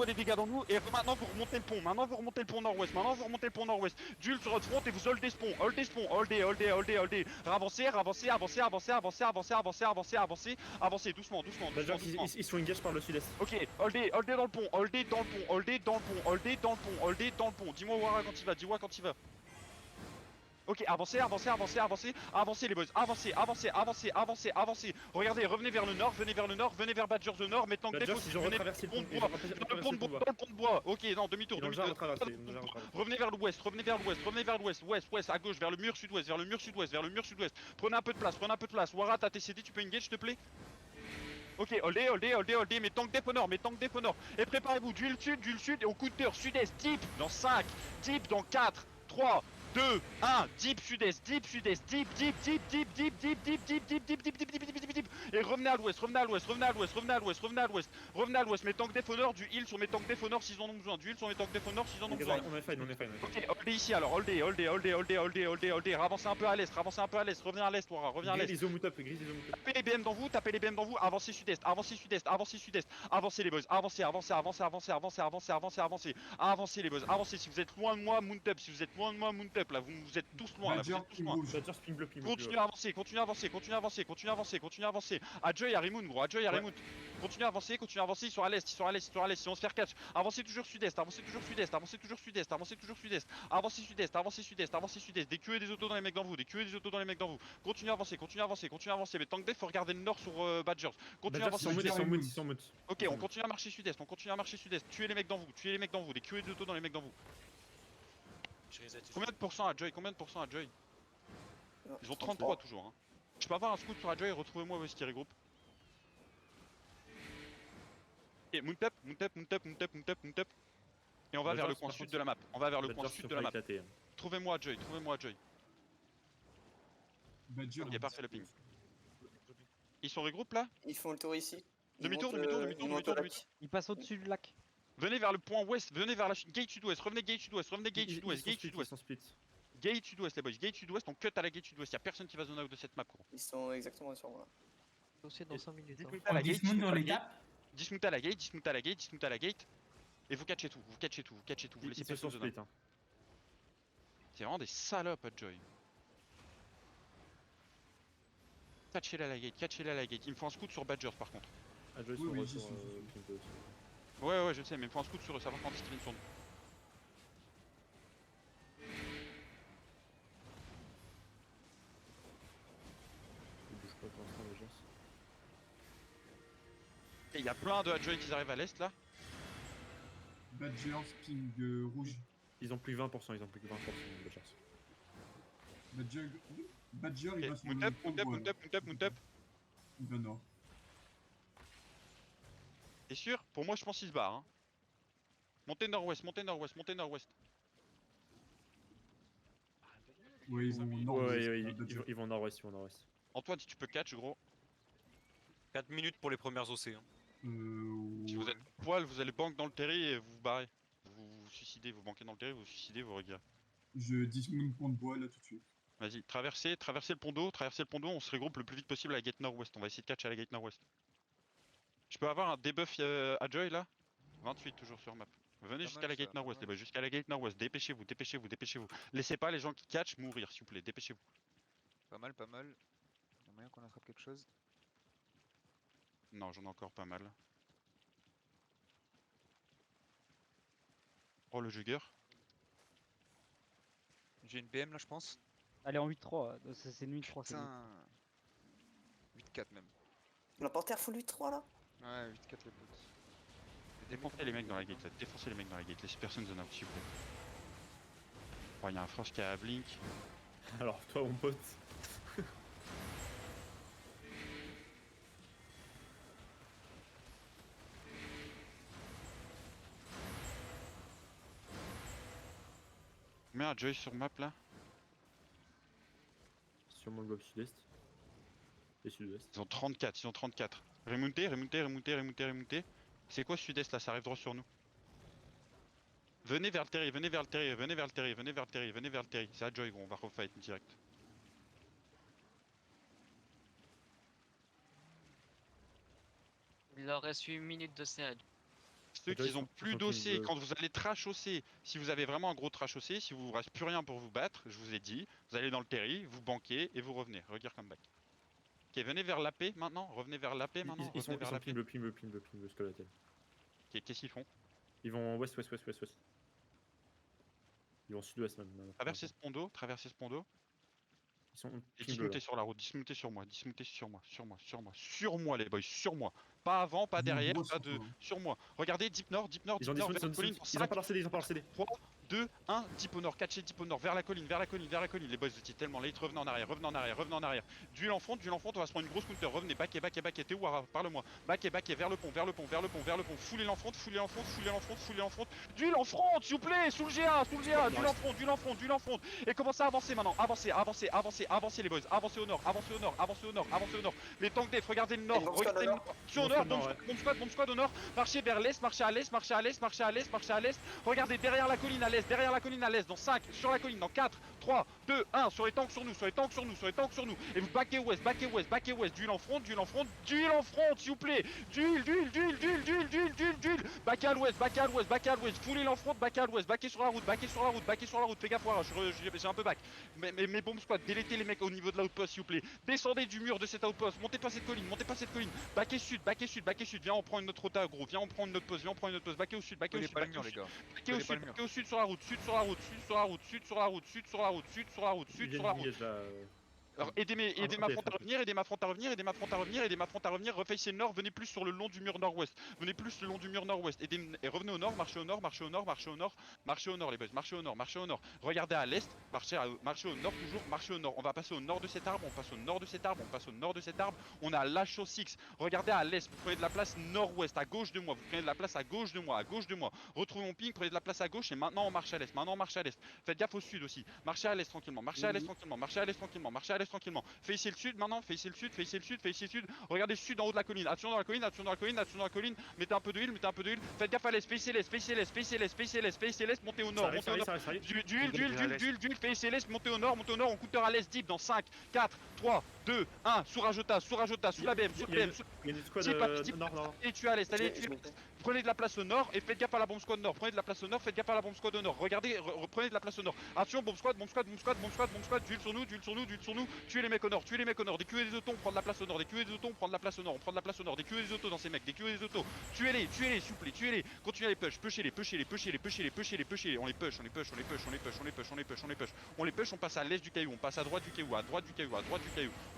faites-moi des dégâts dans nous. Et maintenant vous remontez le pont. Maintenant vous remontez le pont nord-ouest. Maintenant vous remontez le pont nord-ouest. Duel sur votre front et vous holdez ce pont. Holdez ce pont. Holdez, holdez, holdez, holdez. Avancez, avancez, avancez, avancez, avancez, avancez, avancez, avancez, avancez. Avancez doucement, doucement, doucement, Badgers, doucement. ils sont engagés par le sud-est. Ok, holdez, holdez dans le pont. Holdez dans le pont. Holdez dans le pont. Holdez dans le pont. Holdez dans le pont. Dis-moi Wara quand il va. Dis-moi quand il va. Ok, avancez, avancez, avancez, avancez, avancez les boys, avancez, avancez, avancez, avancez, avancez. Regardez, revenez vers le nord, venez vers le nord, venez vers Badgers au nord, maintenant que Badgers, aussi, ils ont venez retraversé vers le le pont. pont de Ils bois, ont dans le retraversé pont de le pont bois, de bois. dans le pont de bois. Ok, non, demi-tour, Ils ont demi-tour. déjà retraversé. Ils ont déjà retraversé. Revenez vers l'ouest, revenez vers l'ouest, revenez vers l'ouest, ouest, ouest, à gauche, vers le mur sud-ouest, vers le mur sud-ouest, vers le mur sud-ouest. Prenez un peu de place, prenez un peu de place. Wara, t'as TCD, tu peux engage, s'il te plaît? Ok, holdez, holdez, holdez, holdez, mes tanks def au nord, mes tanks def au nord. Et préparez-vous, duel sud, et au counter, sud-est, deep, dans 5, deep, dans 4, 3, 2, 1, deep, sud-est, deep, sud-est, deep, deep, deep, deep, deep, deep, deep, deep, deep, deep, deep, deep, deep, deep, deep, deep. Et revenez à l'ouest, revenez à l'ouest, revenez à l'ouest, revenez à l'ouest, revenez à l'ouest, revenez à l'ouest, mes tanks def au nord, du heal sur mes tanks def au nord s'ils en ont besoin, du heal sur mes tanks def au nord s'ils en ont besoin. On est fine, on est fine. Ok, holdez ici alors, holdez, holdez, holdez, holdez, holdez, holdez, holdez, ravancez un peu à l'est, ravancez un peu à l'est, revenez à l'est, Wara, reviens à Gris l'est. les hommes up, gris les hommes up. Tapez les BM dans vous, tapez les BM dans vous, avancez sud-est, avancez sud-est, avancez sud-est, avancez les boys, avancez, avancez, avancez, avancez, avancez, avancez, avancez, avancez, avancez les boys, avancez. Si vous êtes loin de moi, mount up, si vous êtes loin de moi, mount up, là, vous êtes tous loin, là, vous Badger, êtes tous ping loin. rouge. Badgers, ping bleu, ping bleu. Continuez à avancer, continuez à avancer, continuez à avancer, continuez à avancer, continuez à avancer. Adjoy à Rimoun, gros, Adjoy à Ouais. Rimoun. Continuez à avancer, continuez à avancer, ils sont à l'est, ils sont à l'est, ils sont à l'est, si on se fait catch. Avancez toujours sud-est, avancez toujours sud-est, avancez toujours sud-est, avancez toujours sud-est, avancez sud-est, avancez sud-est, avancez sud-est. Des Q et des autos dans les mecs dans vous, des Q et des autos dans les mecs dans vous. Continuez à avancer, continuez à avancer, continuez à avancer. Mais tant que def, faut regarder le nord sur Badgers. Continuez à Badgers, avancer ils sont sud-est. ils sont mute. Ok, on continue à marcher sud-est, on continue à marcher sud-est. Tuez les mecs dans vous, tuez les mecs dans vous, des Q et des autos dans les mecs dans vous. Combien de pourcents à Joy? Combien de pourcents à Joy? Ils ont 33 toujours. Hein. Je peux avoir un scout sur Adjoy et retrouvez-moi où est-ce qu'ils regroupent. Et mount up, mount up, mount up, mount up, mount up, mount up. Et on va vers le coin sud de la map. On va vers le coin sud de la map. Trouvez-moi Adjoy, trouvez-moi Adjoy. Badger. Ok, parfait le ping. Ils sont regroupés là? Ils font le tour ici. Demi-tour, demi-tour, demi-tour, demi-tour, demi-tour. Il passe au-dessus du lac. Venez vers le point ouest, venez vers la gate sud-ouest, revenez gate sud-ouest, revenez gate sud-ouest, gate sud-ouest. Gate sud-ouest les boys, gate sud-ouest, on cut à la gate sud-ouest, y'a personne qui va zone out de cette map gros. Ils sont exactement sur moi. Aussi dans 5 minutes. Hein. À la gate, Dismount, on les tape. dismount à la gate, dismount à la gate, dismount à la gate. Et vous catchez tout, vous catchez tout, vous catchez tout, vous laissez personne zone out. C'est vraiment des salopes Joy. Catchez-la à la gate, catchez-la à la gate. Il me faut un scout sur Badgers par contre. Adjoy Oui, oui, sur j'y suis. Ouais, ouais, je sais, mais il me faut un scout sur eux, savoir quand est-ce qu'ils viennent sur nous. Ils bougent pas pour l'instant, les gens. Et il y a plein de Adjoy qui arrivent à l'est là. Badgers, ping rouge. Ils ont plus 20%, ils ont plus que 20% de Badgers. Badger, Badger il va sur Mount le up, pont mount up, bois, mount là. up, mount up, mount up. Il va nord. T'es sûr? Pour moi je pense qu'ils se barrent. Hein. Montez nord-ouest, montez nord-ouest, montez nord-ouest. Ouais, ils vont nord. Ouais, ils vont nord-ouest, ils vont nord-ouest. Antoine, si tu peux catch gros. 4 minutes pour les premières OC. Hein. Si vous Ouais. êtes poil, vous allez banque dans le terri et vous vous barrez. Vous vous suicidez, vous banquez dans le terri, vous suicidez, vous regardez. Je dismount pont de bois là tout de suite. Vas-y, traversez le pont d'eau, on se regroupe le plus vite possible à la gate nord-ouest. On va essayer de catch à la gate nord-ouest. Je peux avoir un debuff à Joy là? 28 toujours sur map. Venez jusqu'à la gate nord-ouest les boys, jusqu'à la gate nord-ouest. Dépêchez-vous, dépêchez-vous, dépêchez-vous. Laissez pas les gens qui catch mourir s'il vous plaît, dépêchez-vous. Pas mal, pas mal. Il y a moyen qu'on attrape quelque chose. Non, j'en ai encore pas mal. Oh le jugger. J'ai une BM là, je pense. Allez, en 8-3. C'est une 8-3. Putain. 8-4 même. L'emporter full 8-3 là. Ouais, 8-4 les potes. Défoncez les mecs dans la gate là, défoncez les mecs dans la gate, laissez personne zone out s'il vous plaît. Oh y'a un Frost qui a blink. Alors, toi, mon pote. Mets un Joy sur map là. Sûrement le globe sud-est. Et sud-ouest. Ils ont 34, ils ont 34. Remontez, remontez, remontez, remontez, remontez. C'est quoi sud-est là? Ça arrive droit sur nous. Venez vers le terri, venez vers le terri, venez vers le terri, venez vers le terri, venez vers le terri. C'est à Joy gros, on va refight direct. Il leur reste 8 minutes de CA. Ceux Attends, qui ont plus d'OC, quand vous allez trash OC, si vous avez vraiment un gros trash OC, si vous reste plus rien pour vous battre, je vous ai dit, vous allez dans le terry, vous banquez et vous revenez. Regear comeback. Ok, venez vers l'AP maintenant, revenez vers l'AP maintenant, Ils sont revenez vers l'AP. ping le skeleton. Ok, qu'est-ce qu'ils font? Ils vont ouest. Ils vont sud-ouest même. Traversez ce pont d'eau, traversez ce pont d'eau. Ils sont Et ping bleu là. dismoutez sur la route, dismoutez sur moi, dismoutez sur moi les boys, sur moi. Pas avant, pas Ils vont derrière, gros pas sur de... toi, hein. Sur moi. Regardez, deep nord, Ils ont vers la dismount, colline. ils ont pas leur CD, ils ont pas leur CD. 3, 2, 1, deep au nord, catchez deep au nord, vers la colline. Les boys, vous étiez tellement late, revenez en arrière. Duel en front, on va se prendre une grosse counter. Revenez, back, t'es où, Wara? Parle-moi. Back, vers le pont. Foulez l'enfant. Duel en front, s'il vous plaît, sous le GA. Duel en front. Et commencez à avancer maintenant. Avancez les boys. Avancez au nord. Les tanks def, regardez le nord. Et bomb squad au nord. Sur au nord, bomb squad au nord. Marchez vers l'est, marchez à l'est. Regardez derrière la colline à l'est, dans 5, sur la colline, dans 4, 3, 2, 1, sur les tanks sur nous. Et vous backez ouest, duel en front, s'il vous plaît. Duel. Backez à l'ouest, foulez l'enfront, backez à l'ouest, backez sur la route, fais gaffe, Wara, j'ai un peu back. Mais bomb squad, délétez les mecs au niveau de l'outpost, s'il vous plaît. Descendez du mur de cet outpost, montez pas cette colline. Backez sud, viens, on prend une autre rota aggro, viens, on prend une autre pause, backez au sud, Collez pas le mur, les gars. backez au sud sur la route, sud sur la route. Alors, aidez ma front à revenir, refacez le nord, venez plus sur le long du mur nord-ouest. Et revenez au nord, marchez au nord les boys, marchez au nord. Regardez à l'est, marchez au nord toujours, marchez au nord. On va passer au nord de cet arbre, on a la chaux 6. Regardez à l'est, vous prenez de la place nord-ouest, à gauche de moi, Retrouvez mon ping, prenez de la place à gauche et maintenant on marche à l'est, Faites gaffe au sud aussi, marchez à l'est tranquillement. Facez le sud maintenant, facez le sud. Regardez le sud en haut de la colline. Attention dans la colline. Mettez un peu de heal. Faites gaffe à l'est, facez l'est, montez au nord. Ça arrive. Duel, facez l'est, montez au nord, on counter à l'est deep dans 5, 4, 3, 2, 1, sous Rajota, sous la BM, Il y a une squad nord. allez tuer à l'est, prenez de la place au nord et faites gaffe à la bombe squad nord. Regardez, prenez de la place au nord. Attention, bombe squad, duel sur nous. Tuez les mecs au nord, des QE des autos, on prend de la place au nord, on prend de la place au nord, des QE des autos dans ces mecs, Tuez-les, s'il vous plaît, tuez-les. Continuez à les push, pushez-les. On les push. On passe à l'est du caillou, on passe à droite du caillou,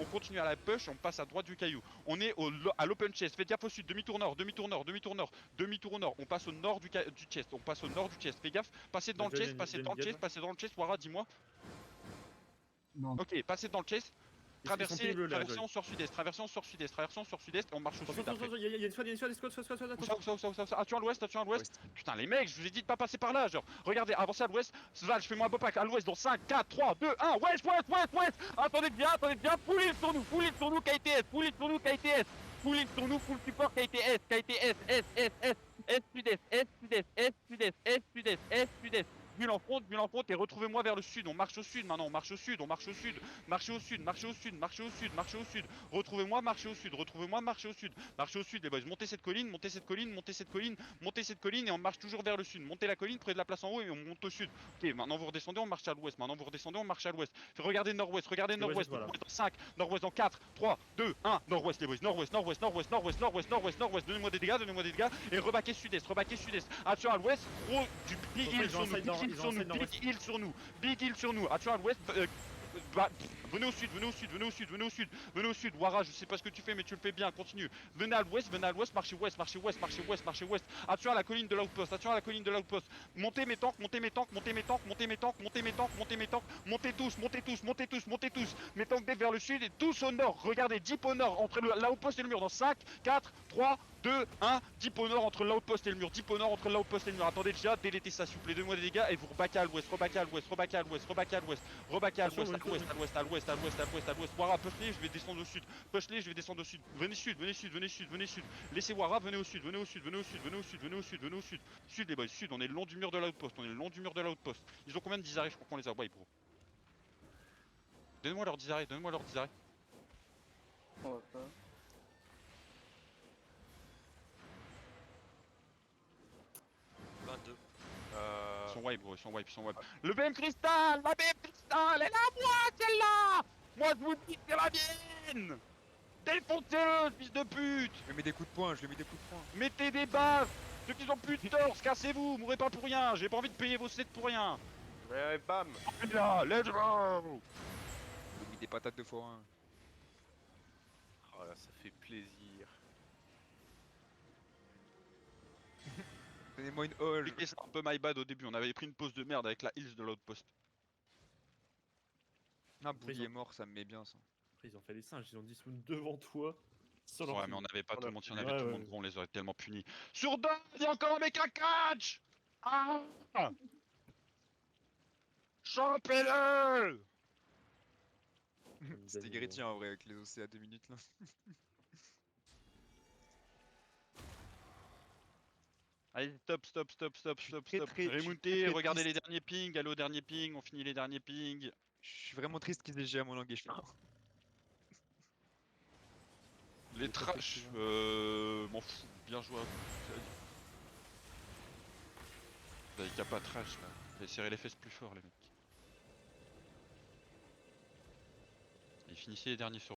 On continue à la push, on passe à droite du caillou. On est à l'open chest, faites gaffe au sud, demi-tour nord. On passe au nord du chest, fais gaffe, passez dans le chest, Wara, dis-moi. Non. Ok, passez dans le chest. Traversez, traversons on sort sud-est, et on marche au sud après. Il y a une squad, squad. Attention à l'ouest. Putain les mecs, je vous ai dit de pas passer par là, genre. Regardez, avancez à l'ouest. Sval, je fais moi un bopack à l'ouest dans 5, 4, 3, 2, 1. West. Attendez bien. Full sur nous, KTS. Full support, KTS. Sud-est. Bulle en front, et retrouvez-moi vers le sud. On marche au sud maintenant, Marchez au sud. Retrouvez-moi, marchez au sud. Les boys, montez cette colline, et on marche toujours vers le sud. Montez la colline, prenez de la place en haut et on monte au sud. Ok, maintenant vous redescendez, on marche à l'ouest. Regardez nord-ouest. Voilà. Nord-ouest dans 5, nord-ouest dans 4, 3, 2, 1. Nord-ouest les boys, nord-ouest. Donnez-moi des dégâts, et rebaquez sud-est. Attention à l'ouest, gros du big heal sur nous. Big heal sur nous. Attention à l'ouest. Venez au sud. Wara, je sais pas ce que tu fais, mais tu le fais bien. Continue. Venez à l'ouest. Marchez ouest. Attention à la colline de l'outpost. Montez mes tanks. Montez tous. Mes tanks vers le sud et tous au nord. Regardez, deep au nord, entre l'outpost et le mur. Dans 5, 4, 3, 2, 1. Deep au nord entre l'outpost et le mur. Attendez déjà, délétez ça s'il vous plaît. Donnez-moi des dégâts et vous rebaquez à l'ouest. À l'ouest. Wara, push-les, je vais descendre au sud. Venez sud. Laissez Wara, venez au sud. Sud les boys, sud, on est le long du mur de l'outpost. Ils ont combien de disarrêts? Je crois qu'on les a wipe, bro. Donnez-moi leur disarrêt. On va pas. sont wipe, gros, ils sont wipe, ils sont wipe. Le BM Cristal, la BM Cristal, elle est à moi, celle-là. Moi, je vous dis que c'est la mienne. Défoncez-le, fils de pute. Je lui mets des coups de poing, je lui mets des coups de poing. Mettez des baffes. Ceux qui ont plus de torse, cassez-vous, mourrez pas pour rien. J'ai pas envie de payer vos sets pour rien. Ouais, bam. Là, let's go. Je lui ai mis des patates de forain. Oh là, ça fait plaisir. Donnez-moi une hall. Expliquez ça un peu my bad au début, on avait pris une pause de merde avec la heals de l'autre poste. Ah, boulier mort, ça me met bien ça. Après, ils ont fait les singes, ils ont dit spawn devant toi. Sur leur Ouais, team. mais on avait pas tout le monde, si on avait Ouais, tout le ouais. monde, gros, on les aurait tellement punis. Sur deux, il y a encore un mec à catch. Ah, chopez-le. C'était Gretien en vrai avec les OC à 2 minutes là. Allez, stop, stop, stop, stop, Je suis stop, très, stop. très- je suis Remontez, très regardez les triste. derniers pings, allez au dernier ping, on finit les derniers pings. Je suis vraiment triste qu'ils aient GA mon engagement. Les J'ai pas fait trash, le m'en fous, bien joué à vous. c'est à dire. Vous avez qu'à pas trash là, vous allez serrer les fesses plus fort les mecs. Et finissez les derniers sur